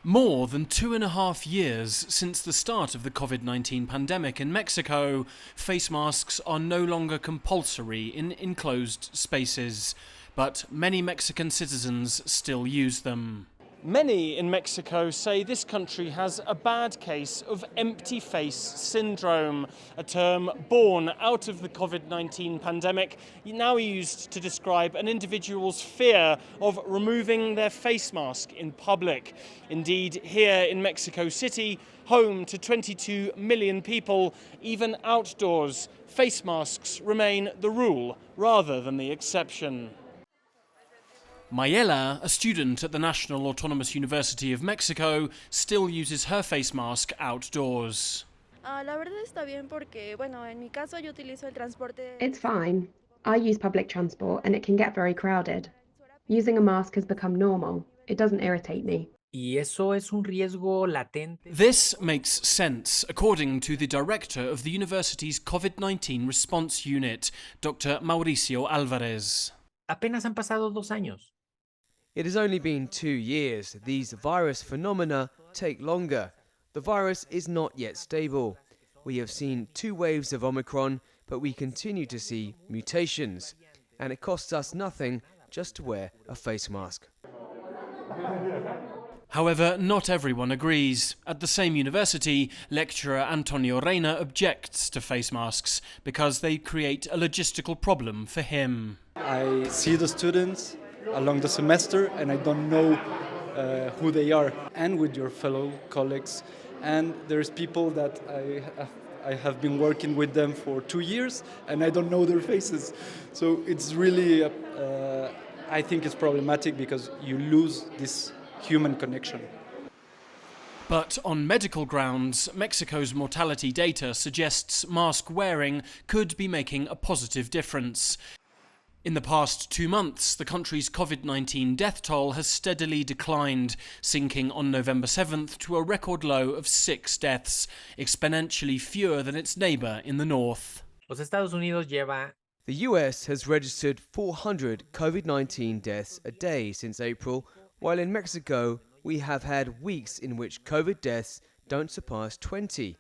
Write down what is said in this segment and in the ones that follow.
More than 2.5 years since the start of the COVID-19 pandemic in Mexico, face masks are no longer compulsory in enclosed spaces, but many Mexican citizens still use them. Many in Mexico say this country has a bad case of empty face syndrome, a term born out of the COVID-19 pandemic, now used to describe an individual's fear of removing their face mask in public. Indeed, here in Mexico City, home to 22 million people, even outdoors, face masks remain the rule rather than the exception. Mayela, a student at the National Autonomous University of Mexico, still uses her face mask outdoors. It's fine. I use public transport and it can get very crowded. Using a mask has become normal. It doesn't irritate me. This makes sense, according to the director of the university's COVID-19 response unit, Dr. Mauricio Alvarez. Apenas han pasado 2 años. It has only been 2 years. These virus phenomena take longer. The virus is not yet stable. We have seen 2 waves of Omicron, but we continue to see mutations. And it costs us nothing just to wear a face mask. However, not everyone agrees. At the same university, lecturer Antonio Reina objects to face masks because they create a logistical problem for him. I see the students along the semester and I don't know who they are, and with your fellow colleagues, and there's people that I have been working with them for 2 years and I don't know their faces, so it's really I think it's problematic because you lose this human connection. But on medical grounds, Mexico's mortality data suggests mask wearing could be making a positive difference. In the past 2 months, the country's COVID-19 death toll has steadily declined, sinking on November 7th to a record low of 6 deaths, exponentially fewer than its neighbour in the north. The US has registered 400 COVID-19 deaths a day since April, while in Mexico we have had weeks in which COVID deaths don't surpass 20.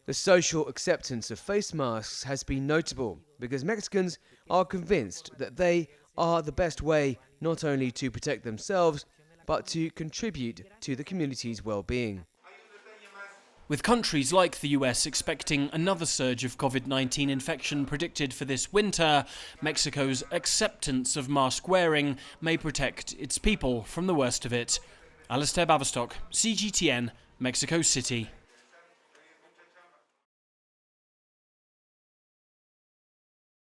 The social acceptance of face masks has been notable because Mexicans are convinced that they are the best way not only to protect themselves, but to contribute to the community's well-being. With countries like the US expecting another surge of COVID-19 infection predicted for this winter, Mexico's acceptance of mask wearing may protect its people from the worst of it. Alasdair, Baverstock, CGTN, Mexico City.